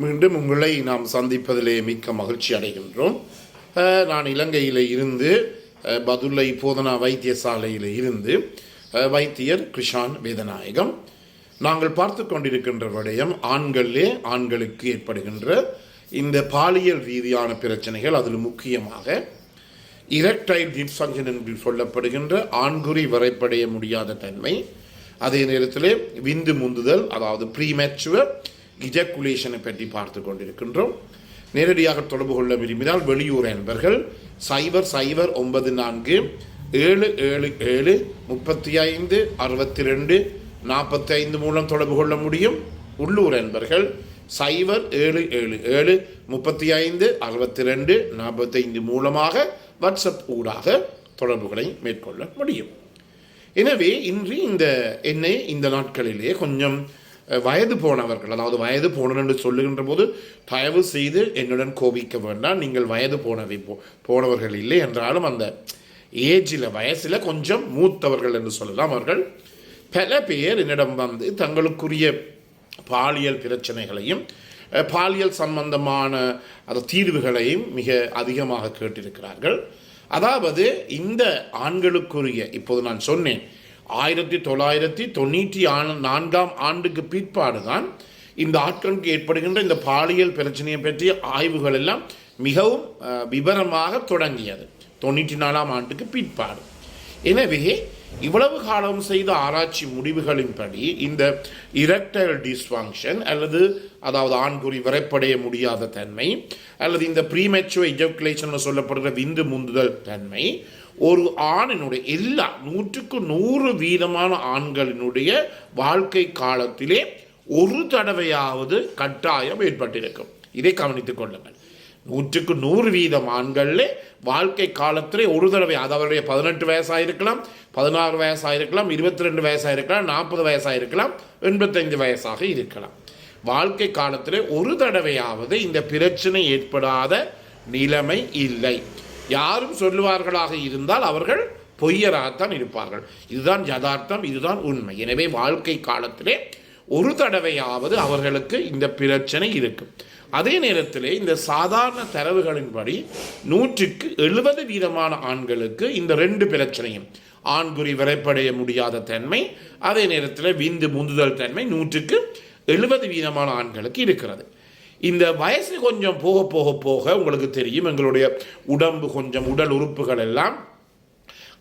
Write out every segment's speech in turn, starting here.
மீண்டும் உங்களை நாம் சந்திப்பதிலே மிக்க மகிழ்ச்சி அடைகின்றோம். நான் இலங்கையில் இருந்து பதுளை போதனா வைத்தியசாலையில் இருந்து வைத்தியர் கிருஷான் வேதநாயகம். நாங்கள் பார்த்து கொண்டிருக்கின்ற விடயம் ஆண்களுக்கு ஏற்படுகின்ற இந்த பாலியல் ரீதியான பிரச்சனைகள். அதில் முக்கியமாக இரட்டைல் டிஸ்ஃபங்க்ஷன் என்று சொல்லப்படுகின்ற ஆண்குறி வரைப்படைய முடியாத தன்மை, அதே நேரத்தில் விந்து முந்துதல், அதாவது ப்ரீமெச்சுவர் இஜக்குலேஷனை பற்றி பார்த்து கொண்டிருக்கின்றோம். நேரடியாக தொடர்பு கொள்ள விரும்பினால் வெளியூர் என்பர்கள் 009477756245 மூலம் தொடர்பு கொள்ள முடியும். உள்ளூர் என்பர்கள் 0777356245 மூலமாக வாட்ஸ்அப் ஊடாக தொடர்புகளை மேற்கொள்ள முடியும். எனவே இன்று இந்த நாட்களிலே கொஞ்சம் வயது போனவர்கள், அதாவது வயது போனவர் என்று சொல்லுகின்ற போது தயவு செய்து என்னுடன் கோபிக்க வேண்டாம். நீங்கள் வயது போனவர்கள் இல்லை என்றாலும் அந்த ஏஜில் வயசில் கொஞ்சம் மூத்தவர்கள் என்று சொல்லலாம். அவர்கள் பல பேர் என்னிடம் வந்து தங்களுக்குரிய பாலியல் பிரச்சனைகளையும் பாலியல் சம்பந்தமான தீர்வுகளையும் மிக அதிகமாக கேட்டிருக்கிறார்கள். அதாவது இந்த ஆண்களுக்குரிய, இப்போது நான் சொன்னேன் 1994 பிற்பாடுதான் இந்த ஆட்களுக்கு ஏற்படுகின்ற இந்த பாலியல் பிரச்சனையை பற்றிய ஆய்வுகள் எல்லாம் மிகவும் விவரமாக தொடங்கியது 94 பிற்பாடு. எனவே இவ்வளவு காலம் செய்த ஆராய்ச்சி முடிவுகளின்படி இந்த இரட்டைல் டிஸ்ஃபங்க்ஷன் அதாவது ஆண்குறி விரைப்படைய முடியாத தன்மை அல்லது இந்த ப்ரீமெச்சுவர் இஜக்குலேஷன் சொல்லப்படுகிற விந்து முந்துதல் தன்மை ஒரு ஆணினுடைய 100% ஆண்களினுடைய வாழ்க்கை காலத்திலே ஒரு தடவையாவது கட்டாயம் ஏற்பட்டிருக்கும். இதை கவனித்துக் கொள்ளுங்கள். 100% ஆண்களில் வாழ்க்கை காலத்திலே ஒரு தடவை, அது அவருடைய 18 வயசாயிருக்கலாம், 16 வயசாயிருக்கலாம், 22 வயசாயிருக்கலாம், 40 வயசாயிருக்கலாம், 85 வயசாக இருக்கலாம். வாழ்க்கை காலத்திலே ஒரு தடவையாவது இந்த பிரச்சனை ஏற்படாத நிலைமை இல்லை. யாரும் சொல்லுவார்களாக இருந்தால் அவர்கள் பொய்யராகத்தான் இருப்பார்கள். இதுதான் யதார்த்தம், இதுதான் உண்மை. எனவே வாழ்க்கை காலத்திலே ஒரு தடவையாவது அவர்களுக்கு இந்த பிரச்சனை இருக்கும். அதே நேரத்தில் இந்த சாதாரண தரவுகளின்படி 170% ஆண்களுக்கு இந்த 2 பிரச்சனையும், ஆண்குறி விரைப்படைய முடியாத தன்மை, அதே நேரத்தில் விந்து முந்துதல் தன்மை 170% ஆண்களுக்கு இருக்கிறது. இந்த வயசு கொஞ்சம் போக போக போக உங்களுக்கு தெரியும், எங்களுடைய உடம்பு கொஞ்சம் உடல் உறுப்புகள் எல்லாம்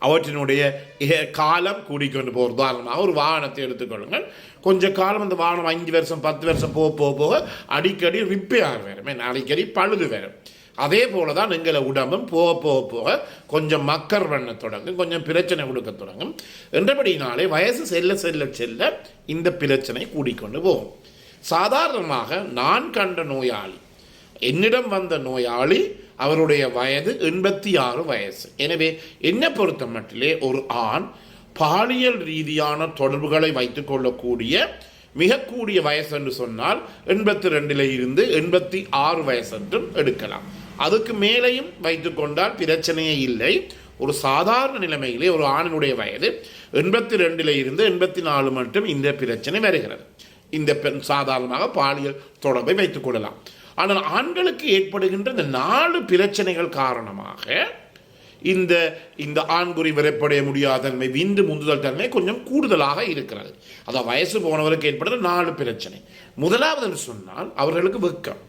அவற்றினுடைய காலம் கூடிக்கொண்டு போகிற. உதாரணமாக ஒரு வாகனத்தை எடுத்துக்கொள்ளுங்கள். கொஞ்சம் காலம் அந்த வாகனம் 5 வருஷம் 10 வருஷம் போக போக போக அடிக்கடி ரிப்பேர் வரும், அடிக்கடி பழுது வரும். அதே போல தான் எங்களை உடம்பும் போக போக போக கொஞ்சம் மக்கர் பண்ண தொடங்கும், கொஞ்சம் பிரச்சனை கொடுக்க தொடங்கும். என்றபடினாலே வயசு செல்ல செல்ல செல்ல இந்த பிரச்சனை கூடிக்கொண்டு போகும். சாதாரணமாக நான் கண்ட நோயாளி, என்னிடம் வந்த நோயாளி, அவருடைய வயது 86 வயசு. எனவே என்னை பொறுத்த மட்டிலே ஒரு ஆண் பாலியல் ரீதியான தொடர்புகளை வைத்துக் கொள்ளக்கூடிய மிக கூடிய வயசு என்று சொன்னால் 82 இருந்து 86 வயசு என்றும் எடுக்கலாம். அதுக்கு மேலேயும் வைத்துக் கொண்டால் பிரச்சனையே இல்லை. ஒரு சாதாரண நிலைமையிலே ஒரு ஆணினுடைய வயது 82 இருந்து 84 மட்டும் இந்த பிரச்சனை வருகிறது. இந்த பெண் சாதாரணமாக பாலியல் தொடர்பை வைத்துக் கொள்ளலாம். ஆனால் ஆண்களுக்கு ஏற்படுகின்ற இந்த 4 பிரச்சனைகள் காரணமாக இந்த ஆண்குறி விரைப்படைய முடியாத தன்மை, விந்து முந்துதல் தன்மை கொஞ்சம் கூடுதலாக இருக்கிறது. அதாவது வயசு போனவருக்கு ஏற்படுற 4 பிரச்சனை. முதலாவது என்று சொன்னால் அவர்களுக்கு வெட்கம்.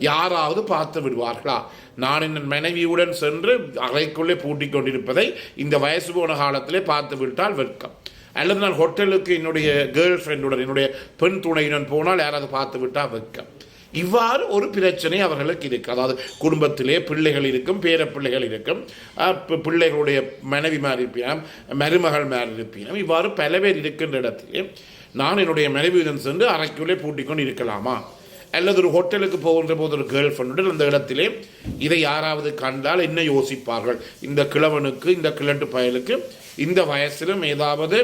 யாராவது பார்த்து விடுவார்களா? நான் என் மனைவியுடன் சென்று அறைக்குள்ளே பூட்டிக் கொண்டிருப்பதை இந்த வயசு போன காலத்திலே பார்த்து விட்டால் வெட்கம். அல்லது நான் ஹோட்டலுக்கு என்னுடைய கேர்ள் ஃப்ரெண்டுடன், என்னுடைய பெண் துணையுடன் போனால் யாராவது பார்த்து விட்டால் வெட்கம். இவ்வாறு ஒரு பிரச்சனை அவர்களுக்கு இருக்கு. அதாவது குடும்பத்திலே பிள்ளைகள் இருக்கும், பேர பிள்ளைகள் இருக்கும், பிள்ளைகளுடைய மனைவி மாதிரி இருப்பினும், மருமகள் மாதிரி இருப்பினும், இவ்வாறு பல பேர் இருக்கின்ற இடத்திலே நான் என்னுடைய மனைவியுடன் சென்று அறைக்குள்ளே பூட்டிக்கொண்டு இருக்கலாமா? அல்லது ஒரு ஹோட்டலுக்கு போகின்ற போது ஒரு கேர்ள் ஃப்ரெண்டுடன் அந்த இடத்திலே இதை யாராவது கண்டால் என்ன யோசிப்பார்கள்? இந்த கிழவனுக்கு, இந்த கிழட்டு பயலுக்கு இந்த வயசிலும் ஏதாவது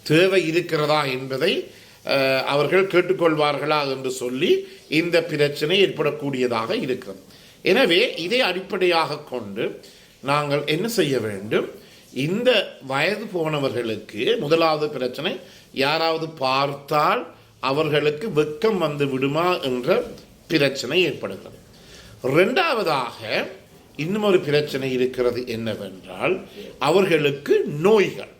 தேவை இருக்கிறதா என்பதை அவர்கள் கேட்டுக்கொள்வார்களா என்று சொல்லி இந்த பிரச்சனை ஏற்படக்கூடியதாக இருக்கிறது. எனவே இதை அடிப்படையாக கொண்டு நாங்கள் என்ன செய்ய வேண்டும்? இந்த வயது போனவர்களுக்கு முதலாவது பிரச்சனை யாராவது பார்த்தால் அவர்களுக்கு வெட்கம் வந்து விடுமா என்ற பிரச்சனை ஏற்படுகிறது. இரண்டாவதாக இன்னும் ஒரு பிரச்சனை இருக்கிறது என்னவென்றால், அவர்களுக்கு நோய்கள்,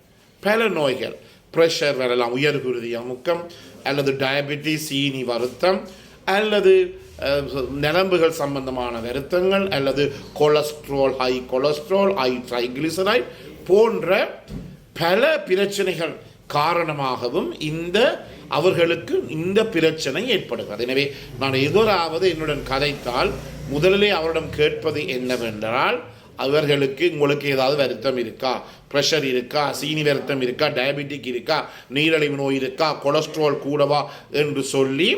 பல நோய்கள், பிரஷர் வரலாம், உயர்குருதி அமுக்கம், அல்லது டயபெட்டிஸ் சீனி வருத்தம், அல்லது நரம்புகள் சம்பந்தமான வருத்தங்கள், அல்லது cholesterol, high cholesterol, high triglyceride போன்ற பல பிரச்சனைகள் காரணமாகவும் அவர்களுக்கு இந்த பிரச்சனை ஏற்படுகிறது. எனவே நான் எதிராவது என்னுடன் கதைத்தால் முதலிலே அவரிடம் கேட்பது என்னவென்றால், அவர்களுக்கு உங்களுக்கு ஏதாவது வருத்தம் இருக்கா, ப்ரெஷர் இருக்கா, சீனி வருத்தம் இருக்கா, டயபெட்டிக் இருக்கா, நீரிழிவு நோய் இருக்கா, கொலஸ்ட்ரால் கூடவா என்று சொல்லி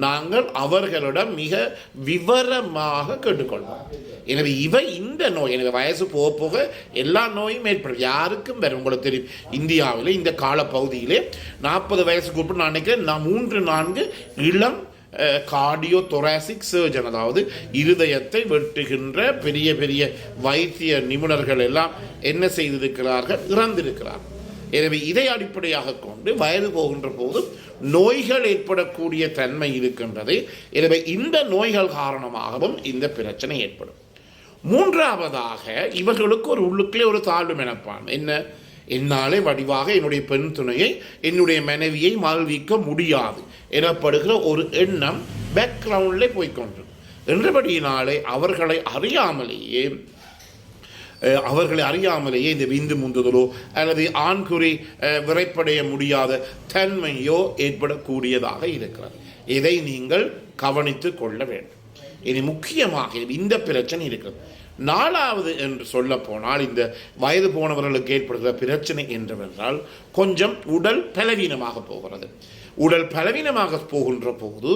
நாங்கள் அவர்களிடம் மிக விவரமாக கேட்டுக்கொள்வோம். எனவே இந்த நோய், எனவே வயசு போக போக எல்லா நோயும் ஏற்படும், யாருக்கும் வரும். உங்களுக்கு தெரியும், இந்தியாவில் இந்த காலப்பகுதியிலே 40 வயசுக்கு உட்பட்டு நான் நினைக்கிறேன் 3-4 இளம் கார்டியோ தொராசிக் சர்ஜன், அதாவது இருதயத்தை வெட்டுகின்ற பெரிய பெரிய வைத்திய நிபுணர்கள் எல்லாம் என்ன செய்திருக்கிறார்கள், இறந்திருக்கிறார்கள். எனவே இதை அடிப்படையாக கொண்டு வயது போகின்ற போது நோய்கள் ஏற்படக்கூடிய தன்மை இருக்கின்றது. எனவே இந்த நோய்கள் காரணமாகவும் இந்த பிரச்சனை ஏற்படும். மூன்றாவதாக இவர்களுக்கு ஒரு உள்ளுக்குள்ளே ஒரு தாழ்வு மனப்பான், என்ன, என்னாலே வடிவாக என்னுடைய பெண் துணையை, என்னுடைய மனைவியை மகிழ்விக்க முடியாது எனப்படுகிற ஒரு எண்ணம் பேக்ரவுண்டிலே போய்கொண்டு என்றபடியினாலே அவர்களை அறியாமலேயே இந்த விந்து முந்துதலோ அல்லது ஆண்குறி விரைப்படைய முடியாத தன்மையோ ஏற்படக்கூடியதாக இருக்கிறது. இதை நீங்கள் கவனித்து கொள்ள வேண்டும். இனி முக்கியமாக இந்த பிரச்சனை இருக்கிறது. நாலாவது என்று சொல்ல போனால், இந்த வயது போனவர்களுக்கு ஏற்படுகிற பிரச்சனை என்றவென்றால் கொஞ்சம் உடல் பலவீனமாக போகிறது. உடல் பலவீனமாக போகின்ற போது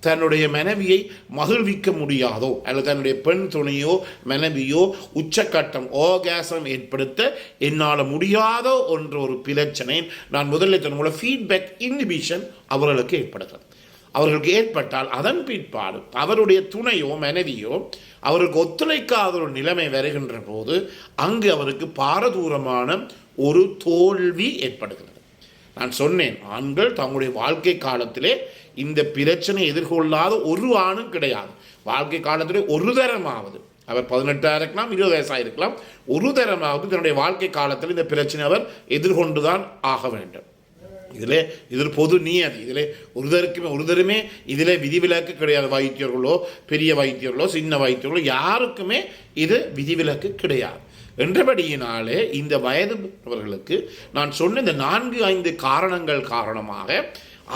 தன்னுடைய மனைவியை மகிழ்விக்க முடியாதோ அல்லது தன்னுடைய பெண் துணையோ மனைவியோ உச்சக்கட்டம் ஆர்காசம் ஏற்படுத்த என்னால் முடியாதோ என்ற ஒரு பிரச்சனை நான் முதலில் தன்னுடைய ஃபீட்பேக் இன்ஹிபிஷன் அவர்களுக்கு ஏற்படுகிறது. அவர்களுக்கு ஏற்பட்டால் அதன் பிற்பாடு அவருடைய துணையோ மனைவியோ அவருக்கு ஒத்துழைக்காத ஒரு நிலைமை வருகின்ற போது அங்கு அவருக்கு பாரதூரமான ஒரு தோல்வி ஏற்படுகிறது. நான் சொன்னேன், ஆண்கள் தங்களுடைய வாழ்க்கை காலத்திலே இந்த பிரச்சனை எதிர்கொள்ளாத ஒரு ஆணும் கிடையாது. வாழ்க்கை காலத்திலே ஒரு தரமாவது, அவர் 18 இருக்கலாம், 20 வயசாக இருக்கலாம், ஒரு தரமாவது தன்னுடைய வாழ்க்கை காலத்தில் இந்த பிரச்சனை அவர் எதிர்கொண்டுதான் ஆக வேண்டும். இதில் பொது நியதி, ஒருதருமே இதில் விதிவிலக்கு கிடையாது. வைத்தியர்களோ பெரிய வைத்தியர்களோ சின்ன வைத்தியர்களோ யாருக்குமே இது விதிவிலக்கு கிடையாது. என்றபடியினாலே இந்த வயதுவர்களுக்கு நான் சொன்ன இந்த 4-5 காரணங்கள் காரணமாக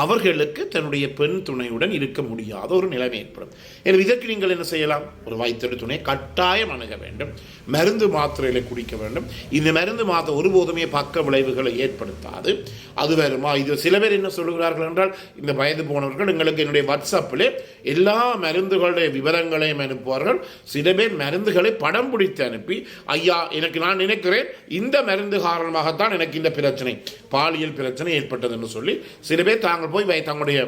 அவர்களுக்கு தன்னுடைய பெண் துணையுடன் இருக்க முடியாத ஒரு நிலைமை ஏற்படும். எனவே இதற்கு நீங்கள் என்ன செய்யலாம்? ஒரு வைத்தியர் துணை கட்டாயம் அணுக வேண்டும், மருந்து மாத்திரைகளை குடிக்க வேண்டும். இந்த மருந்து மாத்திரை ஒருபோதுமே பக்க விளைவுகளை ஏற்படுத்தாது. அது வருமா? இது சில பேர் என்ன சொல்லுகிறார்கள் என்றால், இந்த வயது போனவர்கள் எங்களுக்கு என்னுடைய வாட்ஸ்அப்பில் எல்லா மருந்துகளுடைய விவரங்களையும் அனுப்புவார்கள். சில பேர் மருந்துகளை படம் பிடித்து அனுப்பி, ஐயா எனக்கு நான் நினைக்கிறேன் இந்த மருந்து காரணமாகத்தான் எனக்கு இந்த பிரச்சனை, பாலியல் பிரச்சனை ஏற்பட்டது என்று சொல்லி சில பேர் தாங்கள் போய் தங்களுடைய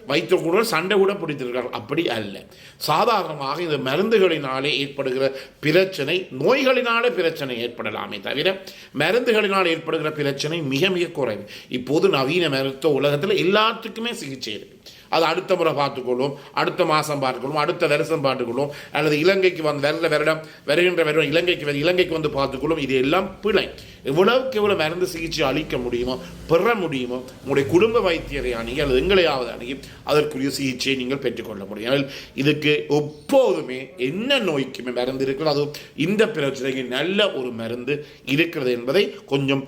வைத்திய கூட சண்டை கூட பிடித்திருக்கிறார்கள். அப்படி அல்ல. சாதாரணமாக இந்த மருந்துகளினாலே ஏற்படுகிற பிரச்சனை, நோய்களினாலே பிரச்சனை ஏற்படலாமே தவிர மருந்துகளினால் ஏற்படுகிற பிரச்சனை மிக மிக குறைவு. இப்போது நவீன மருத்துவ உலகத்தில் எல்லாத்துக்குமே சிகிச்சை இருக்கு. அது அடுத்த முறை பார்த்துக்கொள்வோம், அடுத்த மாதம் பார்த்துக்கொள்வோம், அடுத்த வருஷம் பார்த்துக்கொள்வோம், அல்லது இலங்கைக்கு வருகின்ற வருடம் இலங்கைக்கு வந்து பார்த்துக்கொள்வோம். இது எல்லாம் பிழை. எவ்வளவுக்கு எவ்வளவு மருந்து சிகிச்சை அளிக்க முடியுமோ பெற முடியுமோ உங்களுடைய குடும்ப வைத்தியரை அணுகி அல்லது எங்களையாவது அணுகி அதற்குரிய சிகிச்சையை நீங்கள் பெற்றுக்கொள்ள முடியும். இதுக்கு எப்போதுமே என்ன நோய்க்குமே மருந்து இருக்கிறது, அதுவும் இந்த பிரச்சனைக்கு நல்ல ஒரு மருந்து இருக்கிறது என்பதை கொஞ்சம்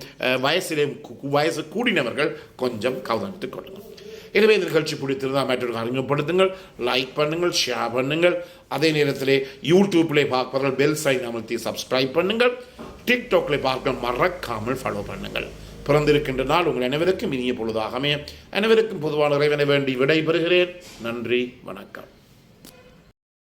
வயசு கூடினவர்கள் கொஞ்சம் கவனித்துக் கொள்ளுங்கள். எனவே இந்த நிகழ்ச்சி பிடித்திருந்தால் மற்றவர்கள் அறிமுகப்படுத்துங்கள், லைக் பண்ணுங்கள், ஷேர் பண்ணுங்கள். அதே நேரத்தில் யூடியூப்ல பார்ப்பவர்கள் பெல் சைன் அமர்த்தி சப்ஸ்கிரைப் பண்ணுங்கள். டிக்டாக்ல பார்க்க மறக்காமல் ஃபாலோ பண்ணுங்கள். பிறந்திருக்கின்ற நாள் உங்கள் அனைவருக்கும் இனிய பொழுதாகவே அனைவருக்கும் பொதுவான இறைவனை வேண்டி விடைபெறுகிறேன். நன்றி, வணக்கம்.